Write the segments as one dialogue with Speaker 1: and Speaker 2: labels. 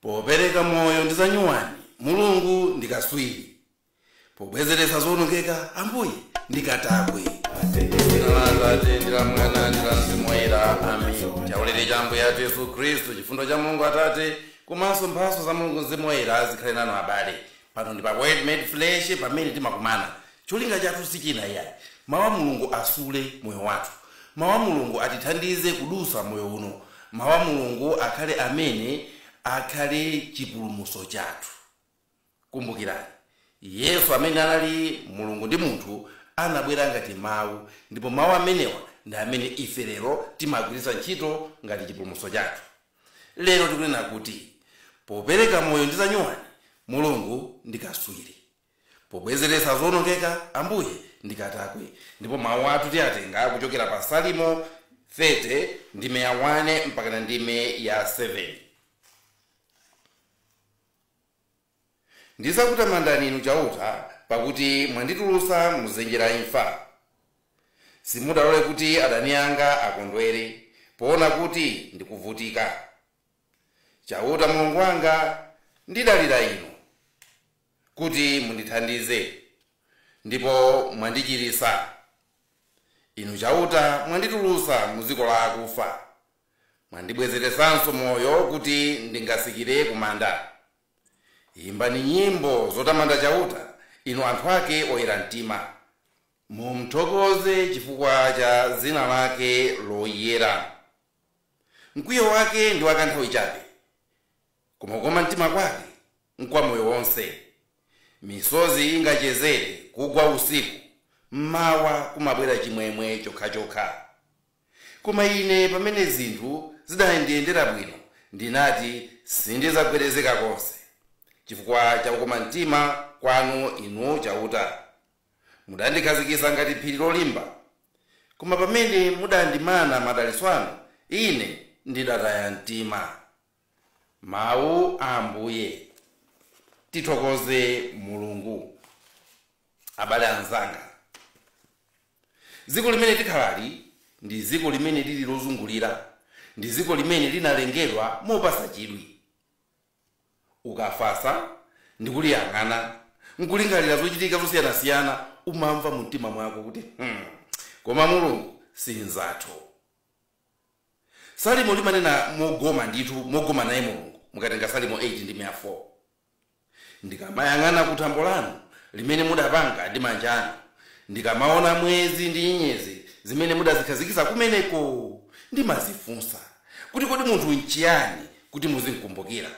Speaker 1: Popereka moyo ndi Zanyuwani, Mulungu ndi Katswiri. Pobwezeretsa zoonengeka, Ambuye ndi Katakwe. Ndira mwana ndira mzimu woyera. Amen. Chaulere cha Ambuye athu Yesu Khristu, chifundo cha Mulungu Atate, komanso mphatso za Mulungu Mzimu Woyera zikhale nanu abale. Pano ndi pa Word Made Flesh pamene timakumana. Cholinga chathu sichina iyayi. Mawu a Mulungu asule moyo wathu. Mawu a Mulungu atithandize kudusa moyo uno. Mawu a Mulungu akhale amene akhale chipulumutso chathu. Kumbukirani, Yesu amene anali Mulungu ndi munthu anabwera ngati mawu, ndipo mawu amenewa ndi amene ife lero timagwiritsa ntchito ngati chipulumutso chathu. Lero tikunena kuti popereka moyo ndi Zanyuwani, Mulungu ndi Katswiri. Pobwezeretsa zoonengeka, Ambuye ndi Katakwe. Ndipo mawu athu tiyatenga kuchokera pa Salimo 30 ndime ya 1 mpaka ndime ya 7. Ndizakutamandani inu chauta, pakuti mwanditulutsa mdzenje la imfa. Simudalole kuti adani anga akondwere, poona kuti ndikuvutika. Chauta Mulungu wanga, ndidalira inu, kuti mundithandize, ndipo mwandichiritsa. Inu chauta mwanditulutsa mu dziko la akufa, mwandibwezeretsanso moyo kuti ndingasikire kumanda. Imbani nyimbo zotamanda chauta, inu anthu ake oyera mtima. Mumthokoze chifukwa cha dzina lake loyera. Mkwiyo wake ndi wakanthawi chabe, koma kukoma mtima kwake nkwa moyo wonse. Misozi ingachezere kugwa usiku, mmawa kumabwera chimwemwe chokhachokha. Koma ine pamene zinthu zidayendera bwino, ndinati sindizagwedezeka konse, chifukwa cha kukoma mtima kwanu inu chauta. Mudandikhazikitsa ngati phiri lolimba, koma pamene mudandimana madalitso anu, ine ndidataya mtima. Mawu a Ambuye. Tithokoze Mulungu. Abale anzanga, dziko limene tikhalali ndi dziko limene lili lozungulira, ndi dziko limene linalengedwa mopasa chidwi. Ukafasa ndi kuliyang'ana, nkulingalira zochitika zosiyanasiyana, umamva mu mtima mwako kuti koma Mulungu si nzathu. Salimo limanena mogoma ndithu, mogoma naye Mulungu. Mukatenga Salimo 8 ndime ya 4. Ndikamayang'ana kuthambo lanu limene mudapanga ndi manja anu, ndikamaona mwezi ndi nyenyezi zimene mudazikhazikitsa kumeneko, ndimazifunsa kuti kodi munthu nchiyani kuti muzimkumbukira,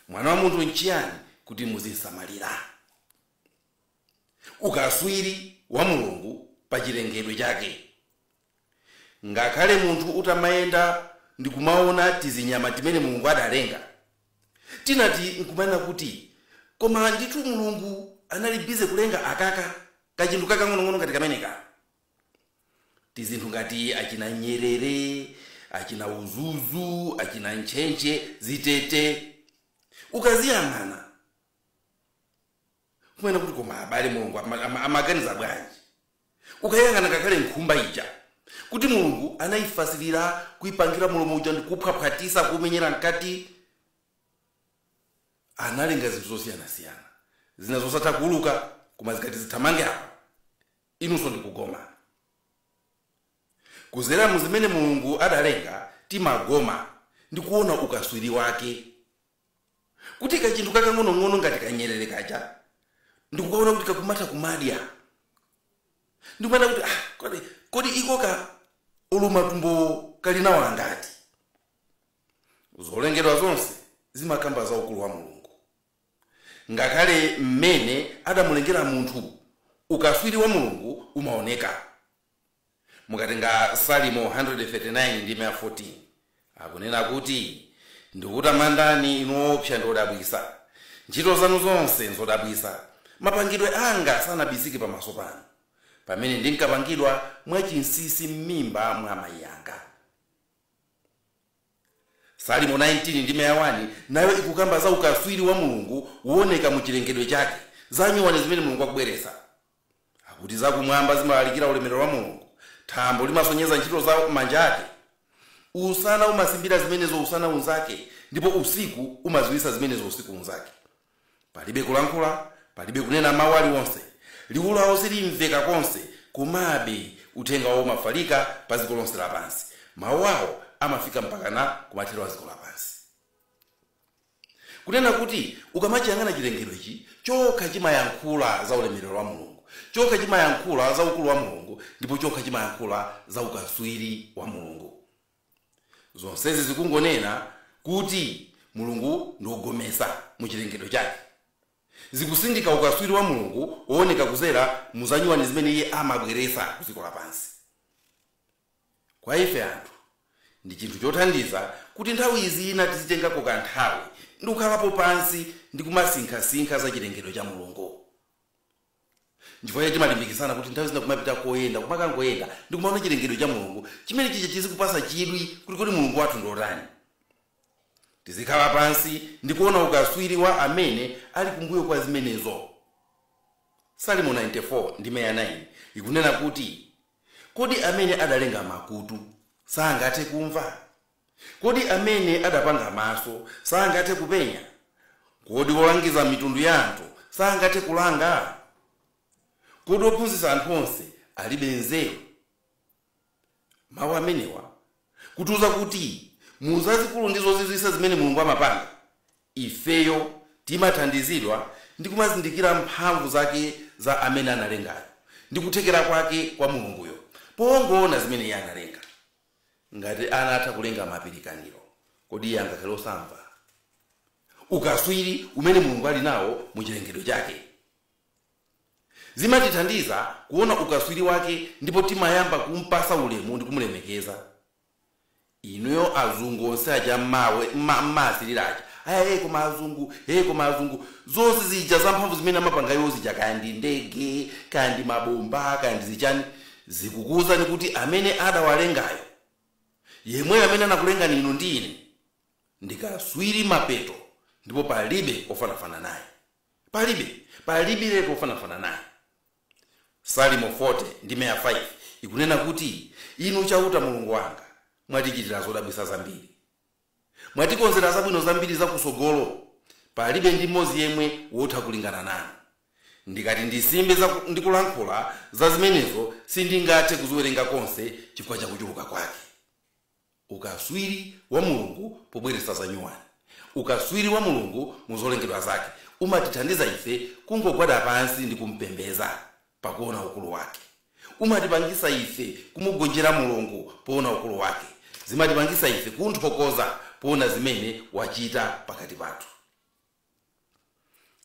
Speaker 1: mwana wa munthu nchiyani kuti muzisamalira. Ukatswiri wa Mulungu pa chilengedwe chake. Ngakhale munthu utamayenda ndikumaona tizinyama timene Mulungu adalenga, tinati nkumanena kuti koma ndithu Mulungu anali bize kulenga akaka kachinthu kakang'onong'ono ngati kameneka. Tizinthu ngati achina nyerere, achina uzuzu, achina ntchentche, zitete, ukaziyang'ana kumene kuti koma abale Mulungu amaganiza bwanji. Ukayang'ana ngakhale nkhumba ija, kuti Mulungu anayifasilira kuyipangira mulomo uja ndi kuphwaphatisa kumenyera mkati. Analenga zinthu zosiyanasiyana, zina zosatha kuuluka koma zikati zithamange apa, inunso ndikugoma. Kuzera mu zimene Mulungu adalenga timagoma ndikuona ukatswiri wake. Kuti kachinthu kakang'onong'ono ngati kanyerere kaja, ndikukaona kuti kakumata kumadya, ndikumana kuti kodi ikoka ulumatumbo kali nawo angati. Zolengedwa zonse zimakamba za ukulu wa Mulungu. Ngakhale mmene adamulengera munthu, ukatswiri wa Mulungu umaoneka. Mukatenga Salimo 139 ndime ya 14, akunena kuti ndikutamandani inu opsa ndi odabwitsa, ntchito zanu zonse nzodabwitsa. Mapangidwe anga sanabisike pamaso panu, pamene ndinkapangidwa mwachinsinsi m'mimba mwa amayi anga. Salimo 19 ndime ya 1 nayo ikukamba za ukatswiri wa Mulungu uoneka mu chilengedwe chake, Zanyuwani zimene Mulungu akubweretsa. Akuti zakumwamba zimalalikira ulemerero wa Mulungu, thambo limasonyeza ntchito za manja ake, usana umasimbira zimenezo usana unzake, ndipo usiku umaziwisa zimenezo usiku unzake. Palibe kulankhula, palibe kunena mawu aliwonse, liwu lawo silimveka konse, komabe uthenga wawo umafalika pa dziko lonse lapansi. Mawu awo amafika mpakana kumathero a dziko lapansi. Kunena kuti ukamachiyang'ana chilengedwe ichi chokha chimayankhula za ulemerero wa Mulungu, chokha chimayankhula za ukulu wa Mulungu, ndipo chokha chimayankhula za ukaswiri wa Mulungu. Zonsezi zikungonena kuti Mulungu ndi wogomesa mu chilengedwe chake. Zikusindika ukaswiri wa Mulungu wooneka kuzera mu zanyuwani zimene iye amabweretsa ku dziko lapansi. Kwa ife anthu ndi chinthu chothandiza kuti nthawi izina tizitengako kanthawi ndi kukhalapo pansi ndi kumasinkhasinkha za chilengedwe cha Mulungu. Chifukwa timalimbikitsana kuti nthawi zina kumapita koyenda kumakangoyenda ndi kumaona chilengedwe cha Mulungu chimene chicha chizikupasa chidwi kuti Mulungu wathu ndi otani. Tizikhala pansi ndi kuona ukaswiri wa amene ali kumbuyo kwa zimenezo. Salimo 94 ndime ya 9 ikunena kuti, kodi amene adalenga makutu sangathe kumva? Kodi amene adapanga maso sangathe kupenya? Kodi wolangiza mitundu ya anthu sangathe kulanga? Kodi wophunzitsa anthu onse alibe nzeru? Mawu amenewa kutiuza kuti mu zazikulu ndi zozizwitsa zimene Mulungu amapanga, ifeyo timathandizidwa ndi kumazindikira mphamvu zake za amene analengayo ndi kuthekera kwake kwa Mulunguyo pongoona zimene iye analenga. Ngati anatha kulenga mapirikaniro, kodi iye angakhale osamva ukaswiri umene Mulungu ali nawo mu chilengedwe chake? Zimatithandiza kuona ukaswiri wake ndipo timayamba kumpasa ulemu ndi kumulemekeza. Inuyo azungu onse aja mawe mmasiriraja aya koma azungu zonse zija za mphamvu zimene amapangayo zija, kandi ndege kandi mabomba kandi zichani, zikukuza ni kuti amene adawalengayo yemwe amene anakulenga inu ndi ine ndikaswiri mapeto, ndipo palibe ofanafana naye. Palibe leto ofanafana naye. Salimo 40 ndime ya 5 ikunena kuti, inu chauta Mulungu wanga mwatichitira zodabwitsa zambiri, mwatikonzera zabwino zambiri zakusogolo, palibe ndi mmodzi yemwe wotha kulingana nanu. Ndikati ndisimbe ndikulankhula za zimenezo sindingathe kuziwerenga konse chifukwa cha kuchuluka kwake. Ukaswiri wa Mulungu pobweretsa zanyuwani, ukaswiri wa Mulungu mu zolengedwa zake umatithandiza ife kungogwada pansi ndi kumpembeza pakuona ukulu wake. Umatipangisa ife kumugonjera Mulungu poona ukulu wake. Zimatipangisa ife kunthokoza poona zimene wachita pakati pathu.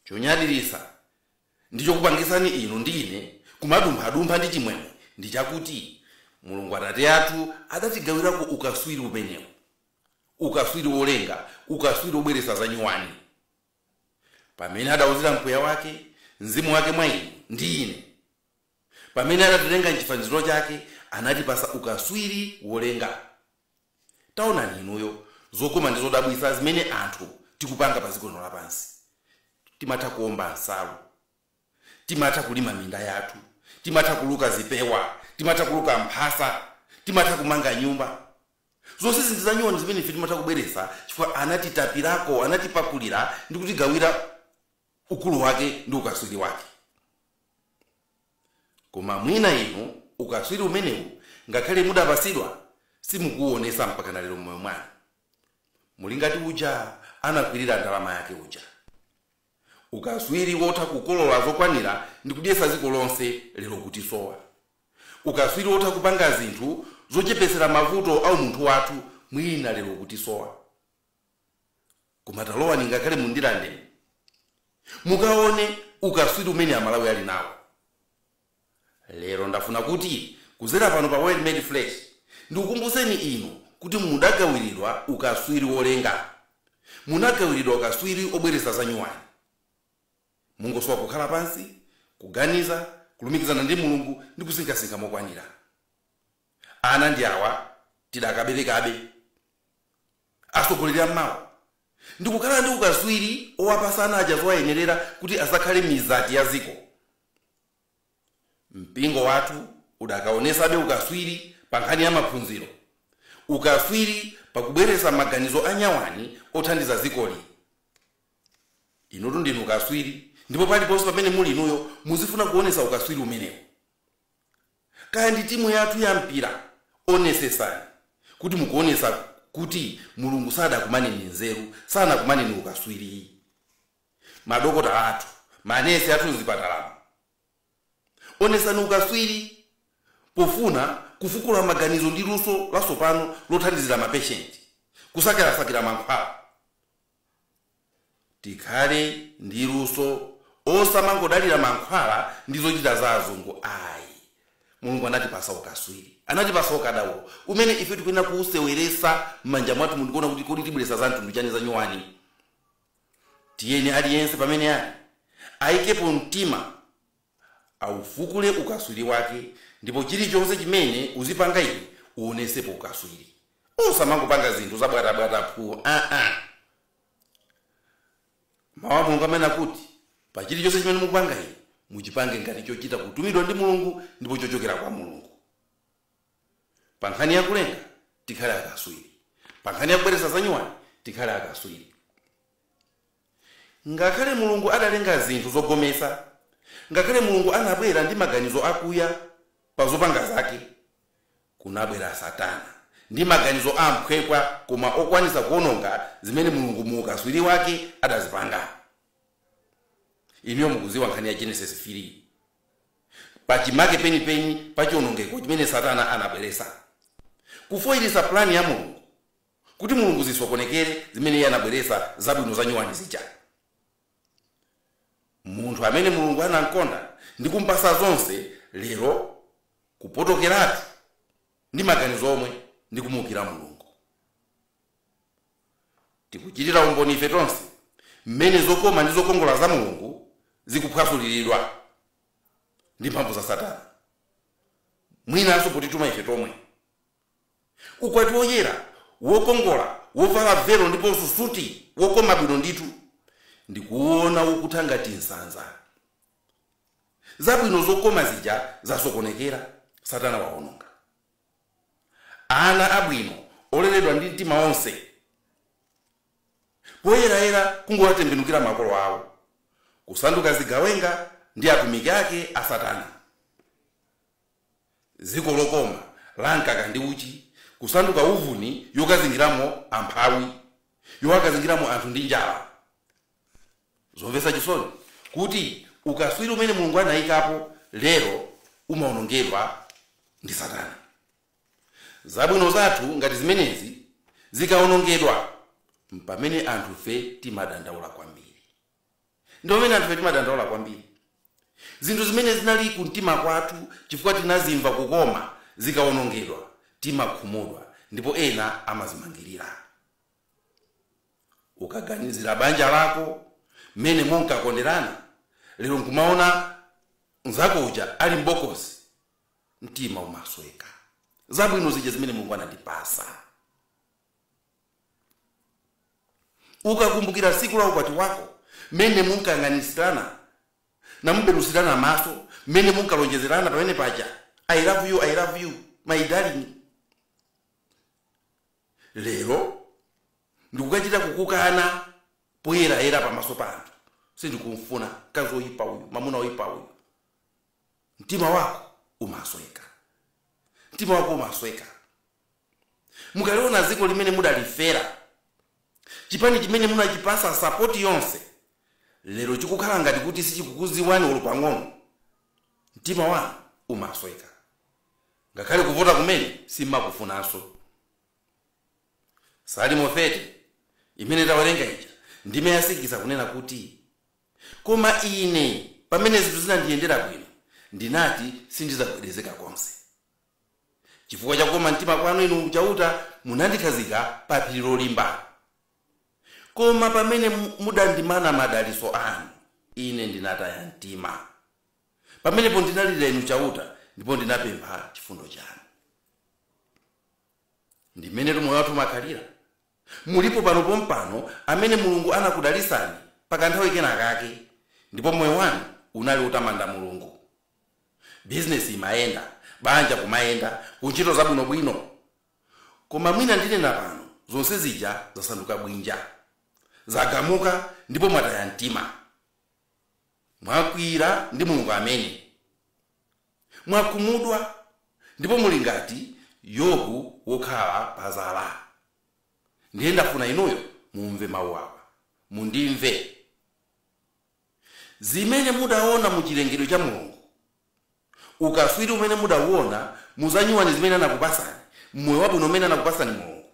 Speaker 1: Chonyadilisa ndicho kupangisani inu ndi ine kumadumpha ndi chimwemwe ndi chakuti Mulungu Atate athu adatigawirako ukaswiri umenewu, ukaswiri wolenga, ukaswiri wobweretsa zanyuwani. Pamene adawuzira mpweya wake, mzimu wake mwa inu ndi ine, pamene adatilenga m'chifaniziro chake, anatipasa ukaswiri wolenga. Taonani inuyo zokoma ndi zodabwitsa zimene anthu tikupanga pa dziko lapansi. Timatha kuomba nsalu, timatha kulima minda yathu, timatha kuluka zipewa, timatha kuluka mphasa, timatha kumanga nyumba. Zonse ndi zanyuwani zimene ife timatha kubweretsa chifukwa anatitapirako, anatipakulira ndi kutigawira ukulu wake ndi ukaswiri wake. Koma mwina inu ukaswiri umenewu ngakhale mudapasidwa simukuonesa mpaka lero mmoyo mwanu. Muli ngati uja anakwirira ndalama yake uja. Ukaswiri wotha kukolola zokwanira ndi kudyetsa dziko lonse lero kuti sowa. Ukaswiri wotha kupanga zinthu zochepetsera mavuto au munthu wathu mwina lero kuti sowa. Koma talowani ngakhale mundirande mukaone ukaswiri umene Amalawi ali nawo. Lero ndafuna kuti kuzera pano pa Word Made Flesh ndikukumbuseni inu kuti mudagawiridwa ukaswiri wolenga, munagawiridwa ukaswiri obweretsa zanyuwani. Mungosowa kukhala pansi, kuganiza, kulumikizana ndi Mulungu ndi kusinkhasinkha mokwanira. Ana ndi awa tidakaberekabe, atsogoleri mmawa ndikukhala ndi ukaswiri owapasa aja zowayenerera kuti asakhale mizati ya ziko. Mpingo wathu udakaonesabe ukaswiri pa nkhani ya maphunziro, ukaswiri pakubweretsa maganizo anyawani othandiza zikoli. Inotu ndinu ukaswiri, ndipo paliponse pamene muli inuyo muzifuna kuonesa ukaswiri umenewo. Kaya ndi timu yathu ya mpira onesesani kuti mukuonesa kuti Mulungu sadakumaneni nzeru, sanakumaneni ukaswiri. Madokotala athu, manesi athu mzipatala, onesani ukaswiri pofuna kufukula maganizo ndi luso lasopano lothandizira mapeshenti, kusakira mankhwala. Tikhale ndi luso osamangodalira mankhwala ndi zochita za azungu ayi. Mulungu anatipasa ukaswiri, anatipasa ukadaulo umene ife tikuyenera kuuseweretsa m'manja mwathu mundikuona kuti kodi tibweretsa za mtundu chani Zanyuwani. Tiyeni aliyense pamene ali ayikepo mtima aufukule ukaswiri wake, ndipo chilichonse chimene uzipanga iwe uonesepo ukaswiri. Osamangopanga zinthu zabwatabwata phu. Mawu a Mulungu amene akuti pa chilichonse chimene mukupanga iwe muchipange ngati chochita kutumidwa ndi Mulungu ndipo chochokera kwa Mulungu. Pa nkhani ya kulenga tikhale akaswiri, pa nkhani ya kubweretsa Zanyuwani tikhale akaswiri. Ngakhale Mulungu adalenga zinthu zogomesa, ngakhale Mulungu anabwera ndi maganizo akuya pa zopanga zake, kunabwera Satana ndi maganizo amphwekwa koma okwanisa kuononga zimene Mulungu mu ukaswiri wake adazipanga. Iniyo mukuziwa nkhani ya Genesis 3. Pachimake penipeni pachionongeko chimene Satana anabweretsa, kufoyirisa plani ya Mulungu kuti Mulungu zisokonekere zimene iye anabweretsa zabwino Zanyuwani zija. Munthu amene Mulungu anamkonda ndi kumpasa zonse lero kupotokeratu ndi maganizo omwe ndi kumukira Mulungu. Tikuchitira umboni ife tonse mmene zokoma ndi zokongola za Mulungu zikuphwasuliridwa ndi mphamvu za Satana. Mwinanso potituma ife tomwe. Ukwati woyera, wokongola, wovala velo ndipo susuti wokoma bwino ndithu ndikuona ukutha ngati nsanza. Zabwino zokoma zija zasokonekera, Satana waononga. Ana abwino oleredwa ndi mtima onse poyerayera kungowatembenukira makolo awo, kusanduka zigawenga ndi atumiki ake a Satana. Ziko lokoma lankaka ndi uchi kusanduka uvuni yokazingiramo amphawi, yokazingiramo anthu ndi njala. Zomvetsa chisoni kuti ukaswiri umene Mulungu anayikapo lero umaonongedwa ndi Satana. Zabwino zathu ngati zimenezi zikaonongedwa pamene anthu fe timadandaula kwambiri. Ndi pamene anthu fe timadandaula kwambiri. Zinthu zimene zinali ku mtima kwathu chifukwa tinazimva kukoma zikaonongedwa timakhumudwa ndipo ena amazimangirira. Ukaganizira banja lako mmene munkakonderana, lero nkumaona mzako uja ali mbokosi, mtima umasweka. Zabwino zija zimene Mulungu anatipasa. Ukakumbukira siku la ukwati wako mmene munkang'anisirana na mubelusirana maso, mmene munkalonjezerana pamene paja I love you my darling. Lero ndikukachita kukukana poyera pamaso pa anthu. Sindikumfuna kazi oyipa uyu, mamuna oyipa uyu. Mtima wako umasweka. Mtima wako umasweka. Mukaliona ziko limene mudalifera, chipani chimene munachipasa support yonse, lero chikukhala ngati kuti sichikukuziwani olo pang'ono, mtima wanu umasweka. Ngakhale kuvota kumene simakufunanso. Salimo 30 imene tawerenga ija ndime yasikiza kunena kuti, koma ine pamene zinthu zinandiyendera bwino ndinati sindizabwedezeka konse. Chifukwa chakukoma mtima kwanu inu chauta munandikhazika pa phiri lolimba. Koma pamene mudandimana madaliso anu ine ndinataya mtima. Pamenepo ndinalira inu chauta ndipo ndinapempha chifundo chanu. Ndimene moyo wathu makhalira. Mulipo pano pompano amene Mulungu anakudalisani pakanthawi kena kake ndipo moyo wanu unali utamanda Mulungu. Business imayenda, banja kumayenda, kuntchito zabwinobwino. koma mwina ndinena pano zonse zija zasanduka bwinja, zagamuka ndipo mwataya mtima, mwakwira ndi Mulungu amene, mwakumudwa ndipo muli ngati Yobu wokhala pazala. Ndiye ndafuna inuyo mumve mawu awa, mundimve. Zimene mudaona mu chilengedwe cha Mulungu, ukaswiri umene mudauona muzanyuwani zimene anakupasani, moyo wabwino umene anakupasani Mulungu,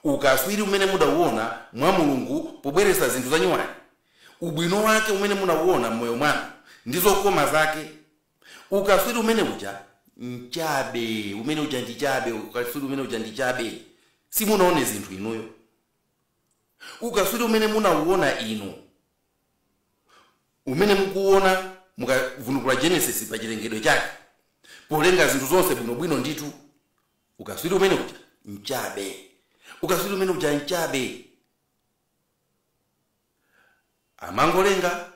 Speaker 1: ukaswiri umene mudauona mwa Mulungu pobweretsa zinthu zanyuwani, ubwino wake umene munauona mmoyo mwanu ndi zokoma zake, ukaswiri umene uja nchabe, umene uja ndichabe, ukaswiri umene uja ndichabe, simunaone zinthu inuyo. Ukaswiri umene munauona inu, umene mukuona mukavunukula Genesis pa chilengedwe chake, polenga zinthu zonse bwinobwino ndithu, ukaswiri umene uja nchabe, ukaswiri umene uja nchabe. Amangolenga,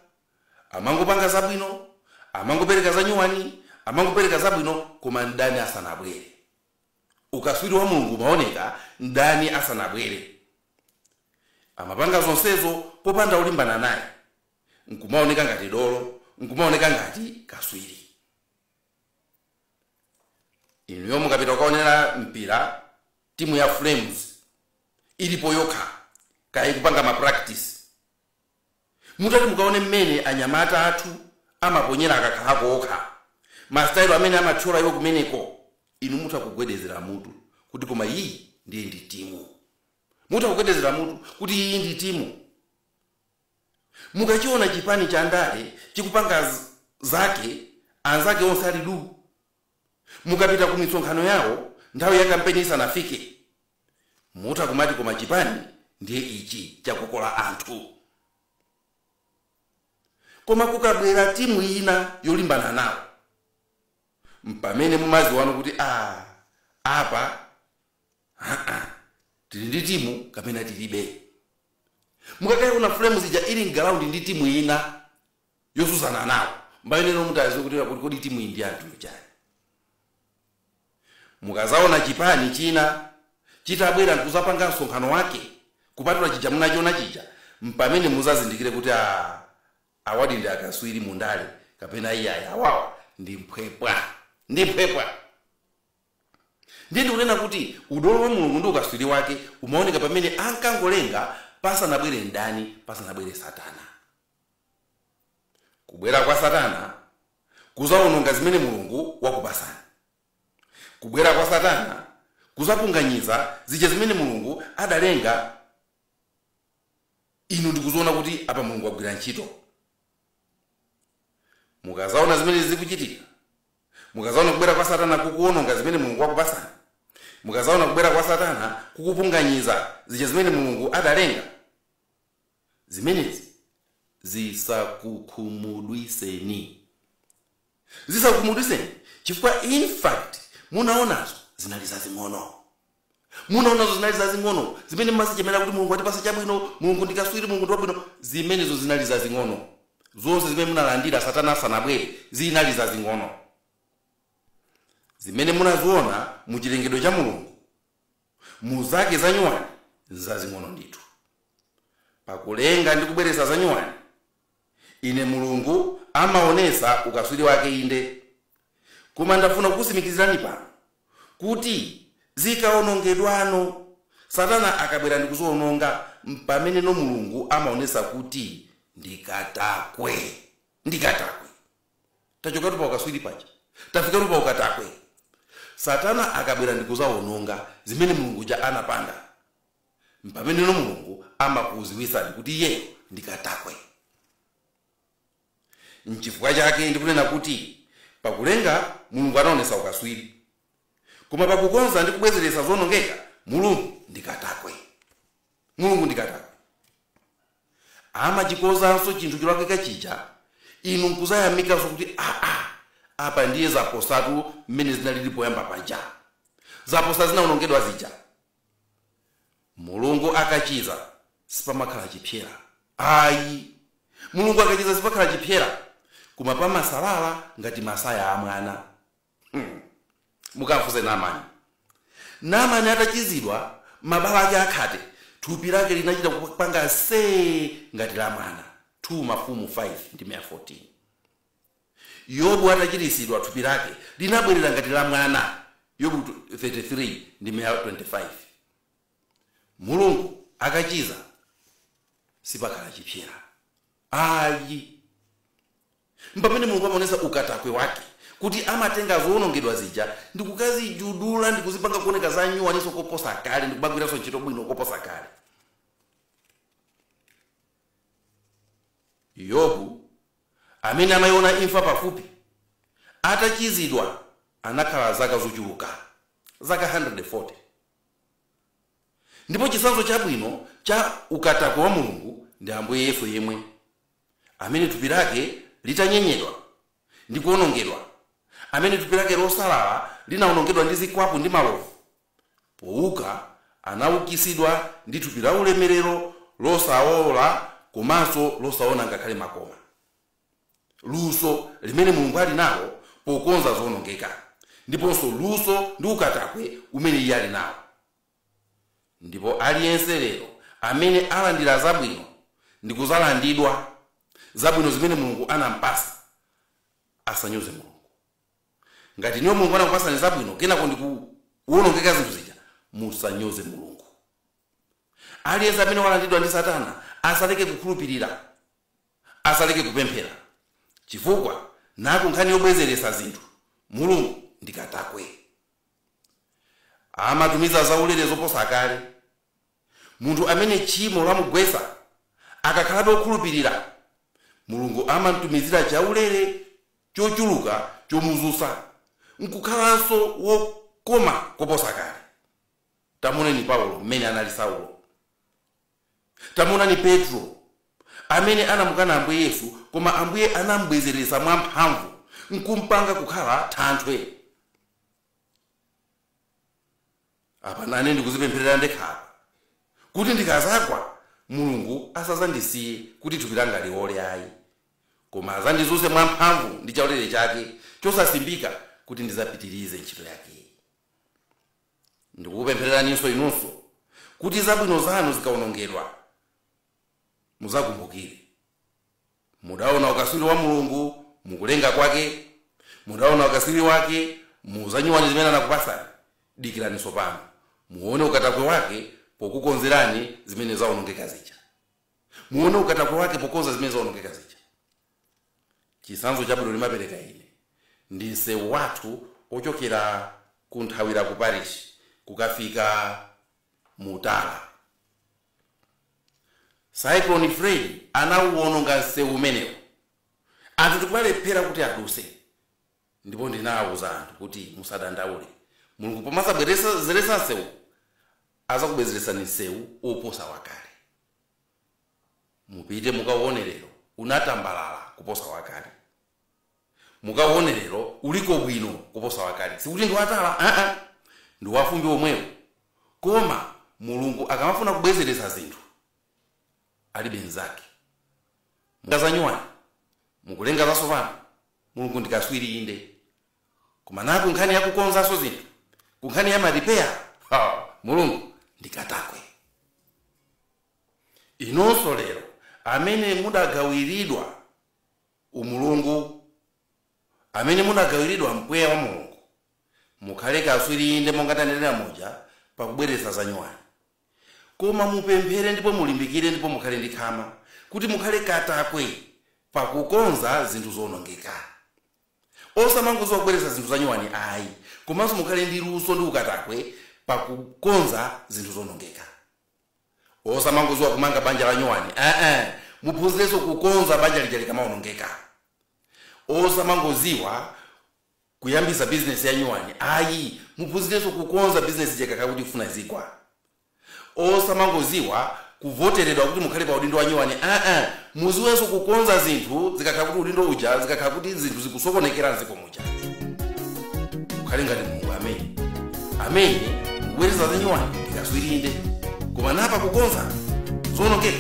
Speaker 1: amangopanga zabwino, amangopereka zanyuwani, amangopereka zabwino, koma ndani asanabwere. Ukaswiri wa Mulungu maoneka ndani asanabwere. Amapanga zonsezo popanda ulimbana naye, nkumaoneka ngati dolo, nkumaoneka ngati kaswiri. Inuyo mukapita kukaonera mpira timu ya Flames ilipo yokha kaya kupanga ma practice, mutati mukaone mmene anyamata athu amaponyera akakhalako okha, mastyle amene amathyola iwo kumeneko, inu mutakugwedezera mutu kuti koma iyi ndiye ndi timu, mutakugwedezera mutu kuti iyi ndi timu. Mukachiona chipani cha ndale chikupanga zake, anzake onse ali du, mukapita ku misonkhano yawo nthawi ya kampeni isanafike, mutakumati koma chipani ndiye ichi chakukola anthu. Koma kukabwera timu ina yolimbana nawo, mpamene mumaziona kuti apa tili ndi timu kapena tilibe. Mukakaona Flames ija ili m'galaundi ndi timu ina yosuzana nawo, mbayonero mutaziwe kuti kodi timu iyi ndi anthu chani. Mukazaona chipani china chitabwera nkuzapanga msonkhano wake kupatula chija munachiona chija, mpamene muzazindikire kuti awadi ndi akaswiri mundale kapena iyaya awawa ndi mphwepwa, ndi mphwepwa. Ndiye ndikunena kuti udolo wa Mulungu ndi ukaswiri wake umaoneka pamene ankangolenga pasanabwere ndani, pasanabwere Satana. Kubwera kwa Satana kuzaononga zimene Mulungu wakupasani. Kubwera kwa Satana kuzapunganyiza zija zimene Mulungu adalenga, inu ndikuziona kuti apa Mulungu wagwira ntchito. Mukazaona zimene zikuchitika, mukazaona kubwera kwa Satana kukuononga zimene Mulungu wakupasani, mukazaona kubwera kwa Satana kukupunganyiza zija zimene Mulungu adalenga, zimenezi zisakukhumudwiseni. Zisakukhumudwiseni chifukwa in fact munaonazo zinali zazing'ono. Munaonazo zinali zazing'ono, zimene mmazichemera kuti Mulungu atipasa chabwino, Mulungu ndi kaswiri, Mulungu ndi wabwino, zimenezo zinali zazing'ono. Zonse zimene munalandira Satana asanabwere zinali zazing'ono. Zimene munaziona mu chilengedwe cha Mulungu, muzake zanyuwani zazing'ono ndithu. Pakulenga ndi kubweretsa zanyuwani, ine Mulungu amaonesa ukaswiri wake inde. Koma ndafuna kukusimikizirani pano kuti zikaonongedwano, Satana akabwera ndi kuziwononga, mpamene no Mulungu amaonesa kuti ndikatakwe, ndikatakwe. Tachokatu pa ukaswiri paja, tafikatu pa ukatakwe. Satana akabwera ndi kuziwononga zimene Mulungu ja anapanga, mpamene no Mulungu amakuziwisani kuti iye ndikatakwe. Nchifukwa chake ndikunena kuti pakulenga Mulungu anaonesa ukaswiri, koma pakukonza ndi kubwezeretsa zoonengeka Mulungu ndikatakwe. Mulungu ndikatakwe. Amachikozanso chinthu chilakika chija, inu nkuzayamikaso kuti apa ndiye zaposatu mmene zinalili poyamba paja. Zaposa zinaonongedwa zija. Mulungu akachiza sipamakhala chipyera. Ayi. Mulungu akachiza sipakhala chipyera, koma pamasalala ngati masaya a mwana. Mukamfuze Naamani. Naamani atachizidwa mabala ake akhate, thupi lake linachita kupanga see ngati la mwana. 2 Mafumu 5:14. Yobu atachiritsidwa thupi lake linabwerera ngati la mwana. Yobu 33:25. Mulungu akachiza sipakhala chipyera. Ayi. Mpamene Mulungu amaonesa ukatakwe wake kuti amatenga zoonongedwa zija ndikukazijudula ndikuzipanga kuoneka zanyuwaniso koposa kale, ndikubagwiraso ntchito bwino koposa kale. Yobu amene amayiona imfa pafupi atachizidwa anakhala zaka zochuluka, zaka 140. Ndipo chisanzo chabwino cha ukatakwe wa Mulungu ndi Ambuye Yesu yemwe, amene thupi lake litanyenyedwa ndi kuonongedwa, amene thupi lake losalala linaonongedwa ndi zikwapu ndi malovu, pouka anaukisidwa ndi thupi la ulemerero losaola komanso losaona ngakhale makoma. Luso limene Mulungu ali nalo pokonza zoonongeka, ndiponso luso ndi ukatakwe umene iye ali nawo. Ndipo aliyense lero amene alandira zabwino ndi kuzalandidwa zabwino zimene Mulungu anampasa asanyoze Mulungu. Ngati niyo Mulungu anakupasani zabwino kenako ndikuonongeka zinthu zija, musanyoze Mulungu. Aliyense amene walandidwa ndi Satana asaleke kukhulupirira, asaleke kupemphera, chifukwa naku nkhani yobwezeretsa zinthu Mulungu ndi Katakwe. Amatumiza zaulere zoposa kale. Munthu amene tchimo lamugwesa akakhalabe okhulupirira, Mulungu amatumizira chaulere chochuluka chomuzusa nkukhalanso wokoma koposa kale. Tamuneni Paulo mmene anali Saulo. Tamunani Petro amene anamukana Ambuye Yesu, koma Ambuye anambwezeretsa mwamphamvu nkumpanga kukhala thanthwe. Apa nane ndikuzipempherera ndekha kuti ndikazagwa Mulungu asazandisiye kuti thupi langa liole ayi, koma azandizuse mwamphamvu ndi chaulere chake chosasimbika kuti ndizapitirize ntchito yake. Ndikukupemphereraninso inunso kuti zabwino zanu zikaonongedwa muzakumbukire. Mudaona ukaswiri wa Mulungu mukulenga kwake, mudaona ukaswiri wake muzanyuwani zimene anakupasani. Dikiraninso pano muone ukatakwe wake pokukonzerani zimene zaonongeka zija. Muone ukatakwe wake pokonza zimene zaonongeka zija. Chisanzo chabwino limapereka ine ndi msewu wathu ochokera kunthawira ku parish kukafika Mutala. Cyclone Freddy anauwononga msewu umenewo. Anthu tikubalephera kuti aduse. Ndipo ndinawuza anthu kuti musadandaule. Mulungu pomasabweretsa msewu azakubwezeretsani msewu oposa wakale. Mupite mukaone lero unatambalala kuposa wakale. Mukaone lero uliko bwino kuposa wakale. Sikuti ndiwatala, ndi wafumbi omwewo. Koma Mulungu akamafuna kubwezeretsa zinthu alibe nzake. Mukazanyuwani mukulenga zasopano, Mulungu ndi Katswiri inde. Koma naku nkhani yakukonzaso zinthu, kunkhani ya maripeya, Mulungu ndi Katakwe. Inonso lero amene mudagawiridwa umulungu, amene mudagawiridwa mpweya wa Mulungu, mukhale Katswiri inde monga tanenera moja pakubweretsa zanyuwani. Koma mupemphere ndipo mulimbikire ndipo mukhale ndi khama kuti mukhale Katakwe pakukonza zinthu zoonongeka. Osamangoziwa kubweretsa zinthu zanyuwani ayi, komanso mukhale ndi luso ndi ukatakwe pakukonza zinthu zoonongeka. Osamangoziwa kumanga banja la nyuwani, muphunzirenso kukonza banja lija likamaonongeka. Osamangoziwa kuyambisa business ya nyuwani ayi, muphunzirenso kukonza business ija kakakuti kufuna zigwa. Osamangoziwa kuvoteredwa kuti mukhale pa udindo wa nyuwani, muziwenso kukonza zinthu zikakhala kuti udindo uja zikakhala kuti zinthu zikusokonekera nziko muja. Mukhale ngati Mulungu amene kubweretsa zanyuwani ndi Katswiri inde, koma napa kukonza zoonongeka